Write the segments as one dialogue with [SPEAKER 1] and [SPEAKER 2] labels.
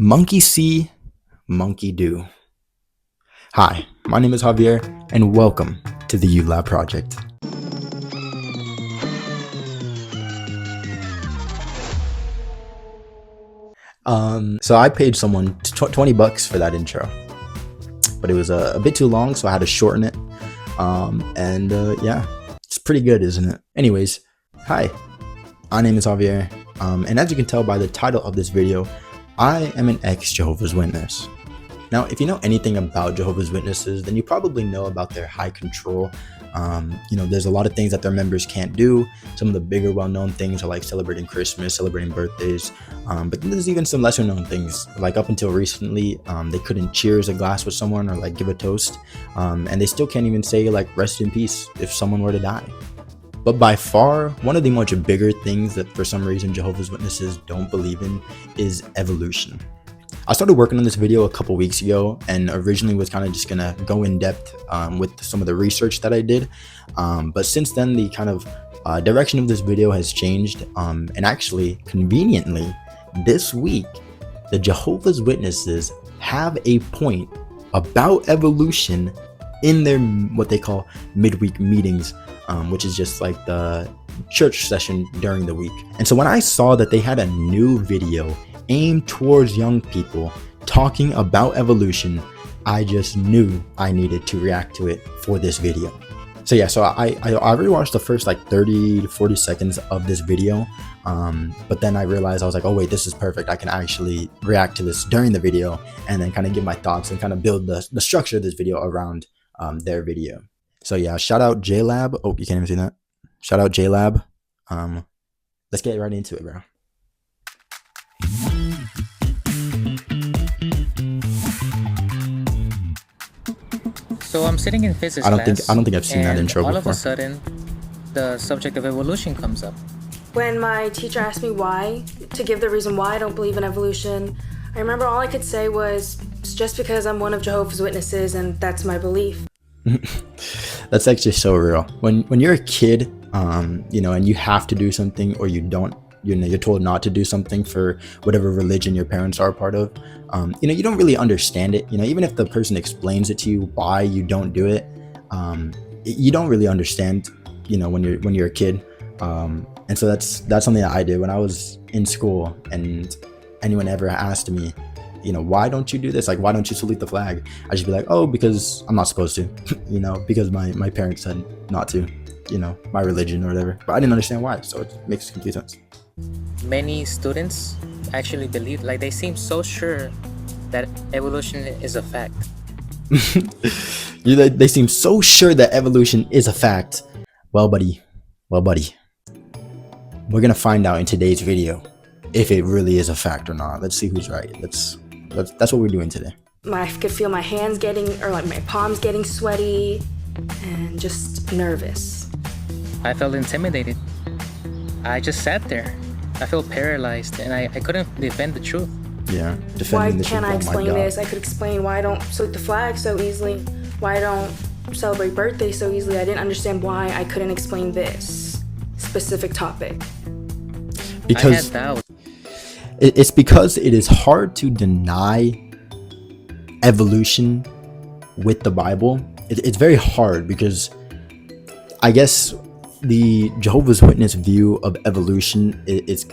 [SPEAKER 1] Monkey see, monkey do. Hi, my name is Javier, and welcome to the ULAB project. So I paid someone $20 for that intro, but it was a bit too long, so I had to shorten it. Yeah, it's pretty good, isn't it? Anyways, hi, my name is Javier, and as you can tell by the title of this video, I am an ex-Jehovah's Witness. Now, if you know anything about Jehovah's Witnesses, then you probably know about their high control. There's a lot of things that their members can't do. Some of the bigger well-known things are like celebrating Christmas, celebrating birthdays. But there's even some lesser-known things. Like up until recently, they couldn't cheers a glass with someone or like give a toast. And they still can't even say like rest in peace if someone were to die. But by far, one of the much bigger things that for some reason Jehovah's Witnesses don't believe in is evolution. I started working on this video a couple weeks ago and originally was kind of just gonna go in depth with some of the research that I did. But since then, the kind of direction of this video has changed. And actually, conveniently, this week, the Jehovah's Witnesses have a point about evolution in their what they call midweek meetings, which is just like the church session during the week. And so when I saw that they had a new video aimed towards young people talking about evolution, I just knew I needed to react to it for this video. So yeah, so I rewatched the first like 30 to 40 seconds of this video, but then I realized I was like, oh wait, this is perfect. I can actually react to this during the video and then kind of give my thoughts and kind of build the structure of this video around their video. So yeah, shout out ULAB. Oh, you can't even see that. Shout out ULAB. Let's get right into it, bro.
[SPEAKER 2] So I'm sitting in physics
[SPEAKER 1] I don't
[SPEAKER 2] class,
[SPEAKER 1] think I've seen that intro
[SPEAKER 2] all
[SPEAKER 1] before.
[SPEAKER 2] All of a sudden, the subject of evolution comes up.
[SPEAKER 3] When my teacher asked me why, to give the reason why I don't believe in evolution, I remember all I could say was, it's just because I'm one of Jehovah's Witnesses and that's my belief.
[SPEAKER 1] That's actually so real. When you're a kid, and you have to do something or you don't, you're told not to do something for whatever religion your parents are a part of, you don't really understand it. Even if the person explains it to you why you don't do it, you don't really understand, when you're a kid. And so that's something that I did when I was in school, and anyone ever asked me, why don't you do this? Like, why don't you salute the flag? I just be like, oh, because I'm not supposed to, because my parents said not to, my religion or whatever. But I didn't understand why, so it makes complete sense.
[SPEAKER 2] Many students actually believe, like they seem so sure that evolution is a fact.
[SPEAKER 1] They seem so sure that evolution is a fact. Well, buddy, we're gonna find out in today's video if it really is a fact or not. Let's see who's right. That's what we're doing today.
[SPEAKER 3] I could feel my hands my palms getting sweaty and just nervous.
[SPEAKER 2] I felt intimidated. I just sat there. I felt paralyzed and I couldn't defend the truth.
[SPEAKER 1] Yeah,
[SPEAKER 3] why can't I explain this? I could explain why I don't salute the flag so easily, why I don't celebrate birthdays so easily. I didn't understand why I couldn't explain this specific topic.
[SPEAKER 1] Because
[SPEAKER 2] I had doubt.
[SPEAKER 1] It's because it is hard to deny evolution with the Bible. It's very hard because I guess the Jehovah's Witness view of evolution is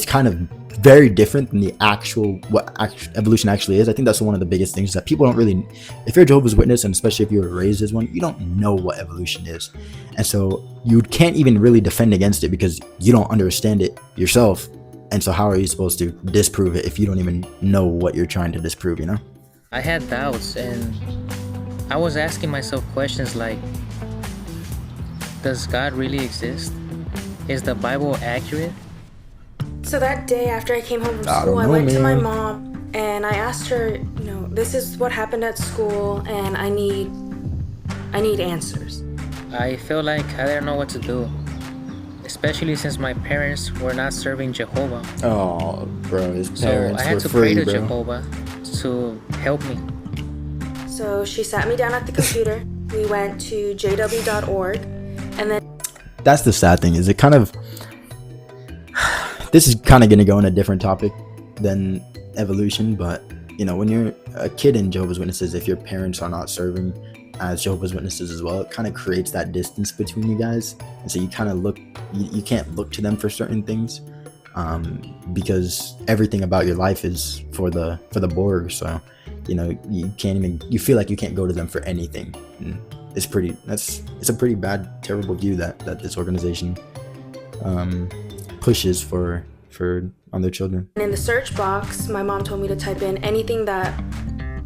[SPEAKER 1] kind of very different than evolution actually is. I think that's one of the biggest things that people don't really, if you're a Jehovah's Witness, and especially if you were raised as one, you don't know what evolution is. And so you can't even really defend against it because you don't understand it yourself. And so how are you supposed to disprove it if you don't even know what you're trying to disprove,
[SPEAKER 2] I had doubts and I was asking myself questions like, does God really exist? Is the Bible accurate?
[SPEAKER 3] So that day after I came home from school, I went to my mom and I asked her, this is what happened at school and I need answers.
[SPEAKER 2] I feel like I didn't know what to do, especially since my parents were not serving Jehovah.
[SPEAKER 1] Oh, bro, his parents
[SPEAKER 2] so I had
[SPEAKER 1] were
[SPEAKER 2] to
[SPEAKER 1] free,
[SPEAKER 2] pray to
[SPEAKER 1] bro.
[SPEAKER 2] Jehovah to help me.
[SPEAKER 3] So she sat me down at the computer. We went to jw.org and then...
[SPEAKER 1] That's the sad thing, is this is kind of going to go on a different topic than evolution, but you know, when you're a kid in Jehovah's Witnesses, if your parents are not serving as Jehovah's Witnesses as well, it kind of creates that distance between you guys, and so you kind of you can't look to them for certain things, because everything about your life is for the Borg. So you know, you feel like you can't go to them for anything. And it's a pretty bad, terrible view that this organization pushes for on their children.
[SPEAKER 3] In the search box, my mom told me to type in anything that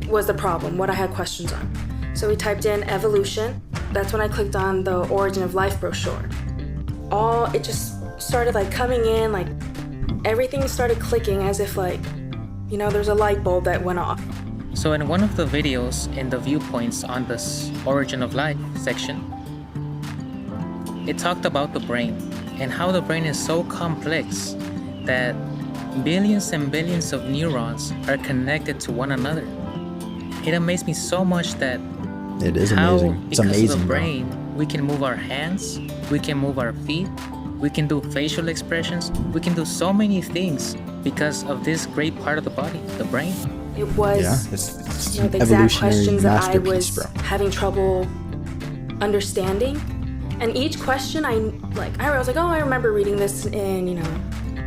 [SPEAKER 3] was the problem, what I had questions on. So we typed in evolution. That's when I clicked on the Origin of Life brochure. It just started like coming in, like everything started clicking as if like, you know, there's a light bulb that went off.
[SPEAKER 2] So in one of the videos in the viewpoints on this Origin of Life section, it talked about the brain and how the brain is so complex that billions and billions of neurons are connected to one another. It amazed me so much that
[SPEAKER 1] it is amazing. It's amazing.
[SPEAKER 2] Because of the brain, we can move our hands, we can move our feet, we can do facial expressions, we can do so many things because of this great part of the body, the brain.
[SPEAKER 3] It was
[SPEAKER 1] it's
[SPEAKER 3] the exact questions that I was
[SPEAKER 1] bro.
[SPEAKER 3] having trouble understanding. And each question I was like, oh, I remember reading this in, you know,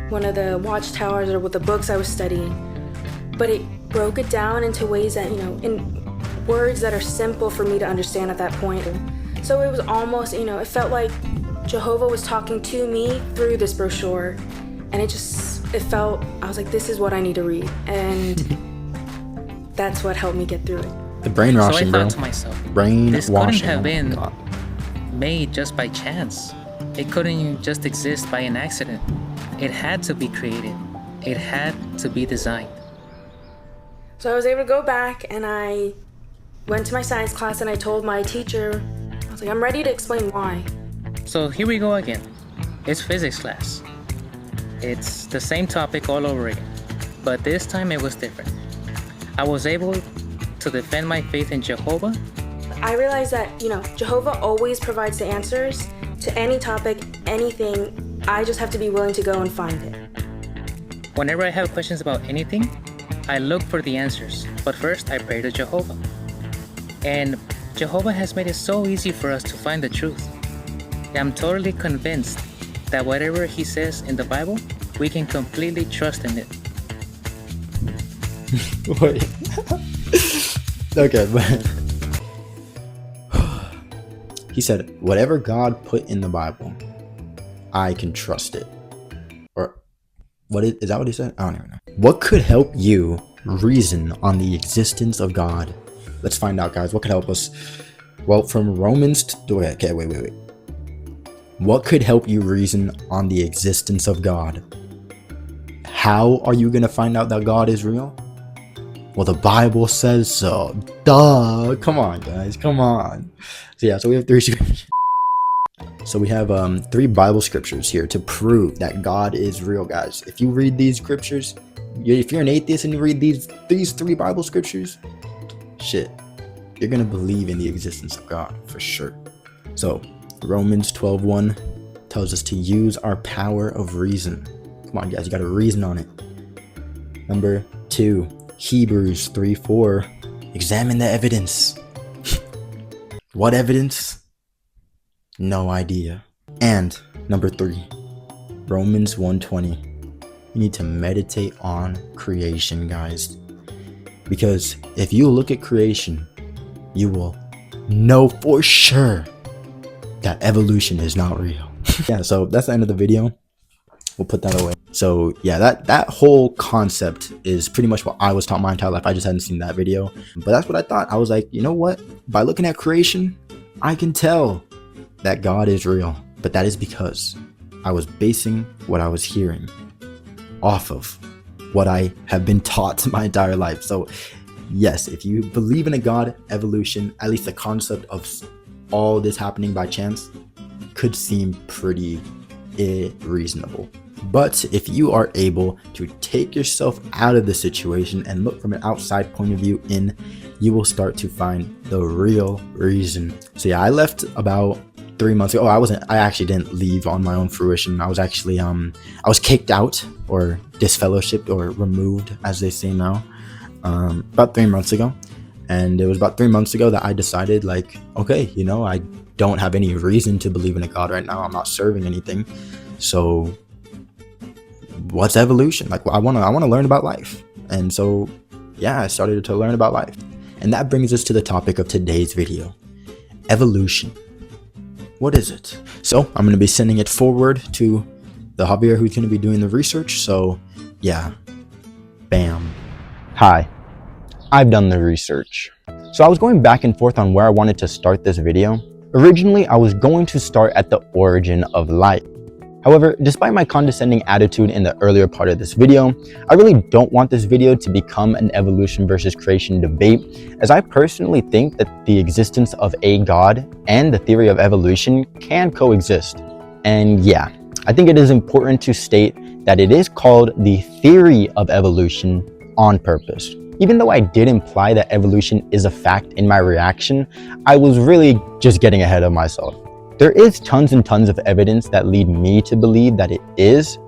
[SPEAKER 3] one of the watchtowers or with the books I was studying. But it broke it down into ways that, you know, in words that are simple for me to understand at that point. So it was almost, you know, it felt like Jehovah was talking to me through this brochure. And I was like, this is what I need to read. And that's what helped me get through it.
[SPEAKER 1] The brainwashing,
[SPEAKER 2] so I
[SPEAKER 1] bro.
[SPEAKER 2] thought to myself,
[SPEAKER 1] brainwashing.
[SPEAKER 2] This couldn't have been made just by chance. It couldn't just exist by an accident. It had to be created. It had to be designed.
[SPEAKER 3] So I was able to go back and I went to my science class and I told my teacher, I was like, I'm ready to explain why.
[SPEAKER 2] So here we go again. It's physics class. It's the same topic all over again, but this time it was different. I was able to defend my faith in Jehovah.
[SPEAKER 3] I realized that, you know, Jehovah always provides the answers to any topic, anything. I just have to be willing to go and find it.
[SPEAKER 2] Whenever I have questions about anything, I look for the answers, but first I pray to Jehovah. And Jehovah has made it so easy for us to find the truth. I'm totally convinced that whatever he says in the Bible, we can completely trust in it.
[SPEAKER 1] Wait. Okay, but he said, whatever God put in the Bible, I can trust it. Or is that what he said? I don't even know. What could help you reason on the existence of God? Let's find out, guys. What could help us? Well, from Romans okay, wait. What could help you reason on the existence of God? How are you going to find out that God is real? Well, the Bible says so. Duh. Come on, guys. Come on. So yeah, so we have three scriptures. So we have 3 Bible scriptures here to prove that God is real, guys. If you read these scriptures, if you're an atheist and you read these 3 Bible scriptures, shit, you're going to believe in the existence of God for sure. So Romans 12:1 tells us to use our power of reason. Come on, guys, you got to reason on it. Number 2, Hebrews 3:4, examine the evidence. What evidence? No idea. And number 3, Romans 1:20. You need to meditate on creation, guys. Because if you look at creation, you will know for sure that evolution is not real. Yeah, so that's the end of the video. We'll put that away. So yeah, that whole concept is pretty much what I was taught my entire life. I just hadn't seen that video, but that's what I thought. I was like, you know what? By looking at creation, I can tell that God is real. But that is because I was basing what I was hearing off of what I have been taught my entire life. So yes, if you believe in a God, evolution, at least the concept of all this happening by chance could seem pretty reasonable. But if you are able to take yourself out of the situation and look from an outside point of view in, you will start to find the real reason. So yeah, I left about 3 months ago. I actually didn't leave on my own fruition. I was actually I was kicked out, or disfellowshipped, or removed, as they say now, about 3 months ago. And it was about 3 months ago that I decided, like, okay, I don't have any reason to believe in a God right now. I'm not serving anything. So what's evolution? Like, I want to learn about life. And so, yeah, I started to learn about life. And that brings us to the topic of today's video. Evolution. What is it? So I'm going to be sending it forward to the Javier who's going to be doing the research. So yeah, bam. Hi, I've done the research. So I was going back and forth on where I wanted to start this video. Originally, I was going to start at the origin of life. However, despite my condescending attitude in the earlier part of this video, I really don't want this video to become an evolution versus creation debate, as I personally think that the existence of a God and the theory of evolution can coexist. And yeah, I think it is important to state that it is called the theory of evolution on purpose. Even though I did imply that evolution is a fact in my reaction, I was really just getting ahead of myself. There is tons and tons of evidence that lead me to believe that it is,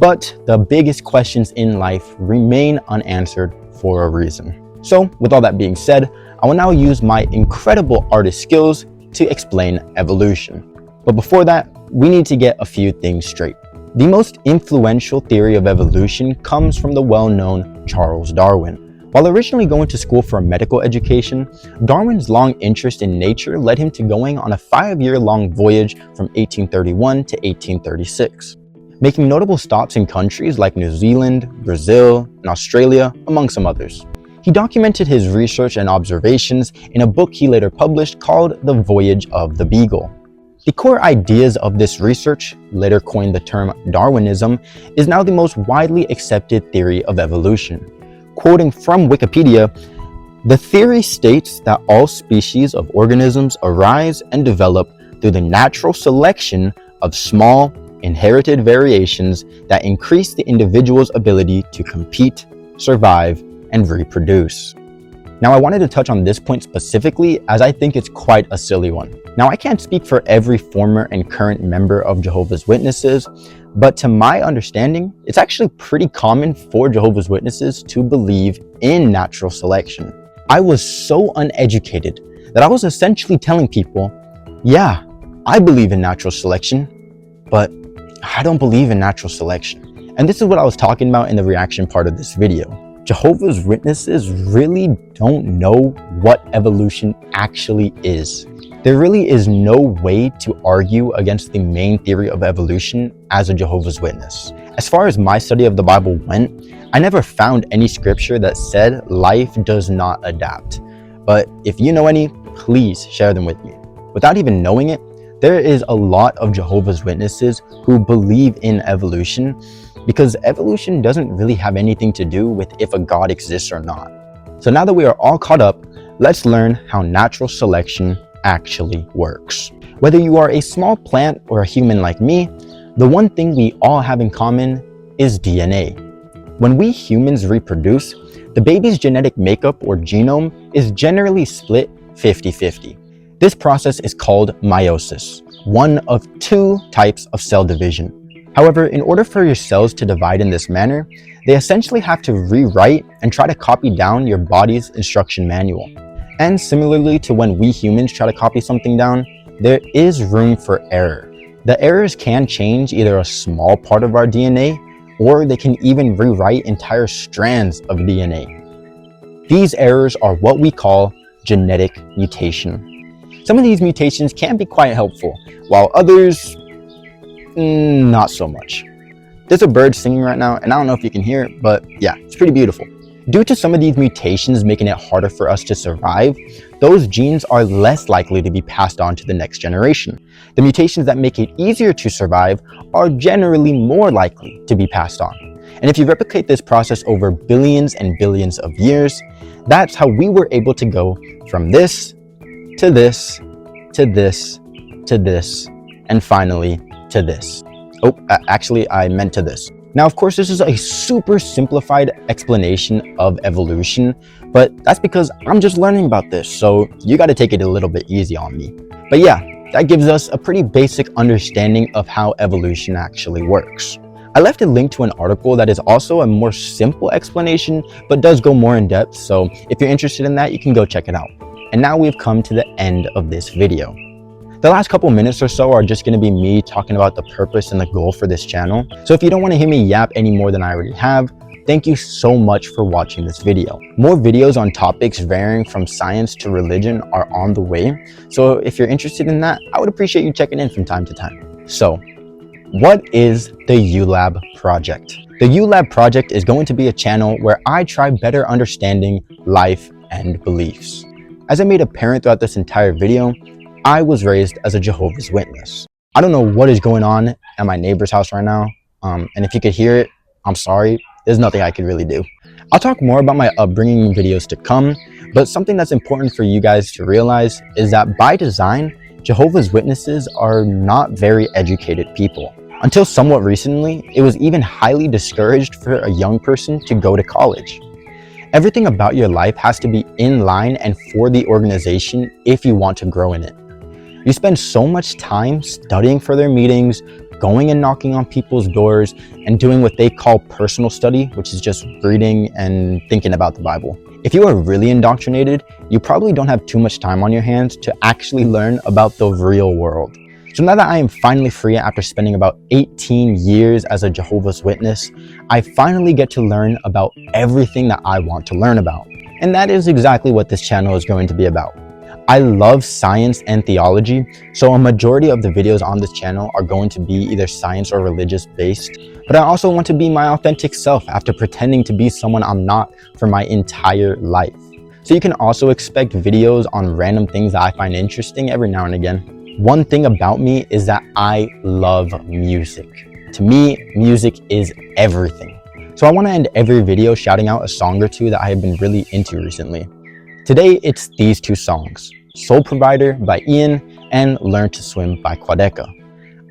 [SPEAKER 1] but the biggest questions in life remain unanswered for a reason. So with all that being said, I will now use my incredible artist skills to explain evolution. But before that, we need to get a few things straight. The most influential theory of evolution comes from the well-known Charles Darwin. While originally going to school for a medical education, Darwin's long interest in nature led him to going on a 5-year-long voyage from 1831 to 1836, making notable stops in countries like New Zealand, Brazil, and Australia, among some others. He documented his research and observations in a book he later published called The Voyage of the Beagle. The core ideas of this research, later coined the term Darwinism, is now the most widely accepted theory of evolution. Quoting from Wikipedia, the theory states that all species of organisms arise and develop through the natural selection of small, inherited variations that increase the individual's ability to compete, survive, and reproduce. Now, I wanted to touch on this point specifically as I think it's quite a silly one. Now, I can't speak for every former and current member of Jehovah's Witnesses, but to my understanding, it's actually pretty common for Jehovah's Witnesses to believe in natural selection. I was so uneducated that I was essentially telling people, yeah, I believe in natural selection, but I don't believe in natural selection. And this is what I was talking about in the reaction part of this video. Jehovah's Witnesses really don't know what evolution actually is. There really is no way to argue against the main theory of evolution as a Jehovah's Witness. As far as my study of the Bible went, I never found any scripture that said life does not adapt. But if you know any, please share them with me. Without even knowing it, there is a lot of Jehovah's Witnesses who believe in evolution, because evolution doesn't really have anything to do with if a God exists or not. So now that we are all caught up, let's learn how natural selection actually works. Whether you are a small plant or a human like me, the one thing we all have in common is DNA. When we humans reproduce, the baby's genetic makeup or genome is generally split 50-50. This process is called meiosis, one of 2 types of cell division. However, in order for your cells to divide in this manner, they essentially have to rewrite and try to copy down your body's instruction manual. And similarly to when we humans try to copy something down, there is room for error. The errors can change either a small part of our DNA, or they can even rewrite entire strands of DNA. These errors are what we call genetic mutation. Some of these mutations can be quite helpful, while others, not so much. There's a bird singing right now, and I don't know if you can hear it, but yeah, it's pretty beautiful. Due to some of these mutations making it harder for us to survive, those genes are less likely to be passed on to the next generation. The mutations that make it easier to survive are generally more likely to be passed on. And if you replicate this process over billions and billions of years, that's how we were able to go from this, to this, to this, to this, and finally to this. Actually, I meant to this. Now, of course, this is a super simplified explanation of evolution, but that's because I'm just learning about this, so you got to take it a little bit easy on me. But yeah, That gives us a pretty basic understanding of how evolution actually works. I left a link to an article that is also a more simple explanation, but does go more in depth, so if you're interested in that, you can go check it out. And now we've come to the end of this video. The last couple minutes or so are just going to be me talking about the purpose and the goal for this channel. So if you don't want to hear me yap any more than I already have, thank you so much for watching this video. More videos on topics varying from science to religion are on the way. So if you're interested in that, I would appreciate you checking in from time to time. So, what is the ULAB project? The ULAB project is going to be a channel where I try better understanding life and beliefs. As I made apparent throughout this entire video, I was raised as a Jehovah's Witness. I don't know what is going on at my neighbor's house right now, and if you could hear it, I'm sorry. There's nothing I could really do. I'll talk more about my upbringing in videos to come, but something that's important for you guys to realize is that by design, Jehovah's Witnesses are not very educated people. Until somewhat recently, it was even highly discouraged for a young person to go to college. Everything about your life has to be in line and for the organization if you want to grow in it. You spend so much time studying for their meetings, going and knocking on people's doors, and doing what they call personal study, which is just reading and thinking about the Bible. If you are really indoctrinated, you probably don't have too much time on your hands to actually learn about the real world. So now that I am finally free after spending about 18 years as a Jehovah's Witness, I finally get to learn about everything that I want to learn about. And that is exactly what this channel is going to be about. I love science and theology, so a majority of the videos on this channel are going to be either science or religious based, but I also want to be my authentic self after pretending to be someone I'm not for my entire life. So you can also expect videos on random things that I find interesting every now and again. One thing about me is that I love music. To me, music is everything. So I want to end every video shouting out a song or two that I have been really into recently. Today, it's these two songs, Soul Provider by Ian and Learn to Swim by Quadeka.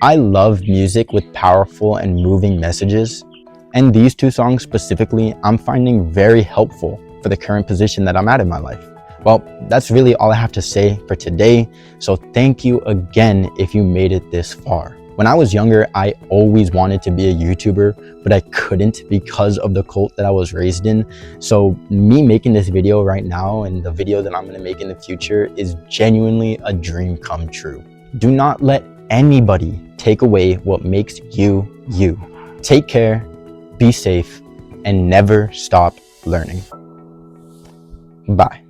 [SPEAKER 1] I love music with powerful and moving messages, and these two songs specifically, I'm finding very helpful for the current position that I'm at in my life. Well, that's really all I have to say for today, so thank you again if you made it this far. When I was younger, I always wanted to be a YouTuber, but I couldn't because of the cult that I was raised in. So me making this video right now and the video that I'm gonna make in the future is genuinely a dream come true. Do not let anybody take away what makes you, you. Take care, be safe, and never stop learning. Bye.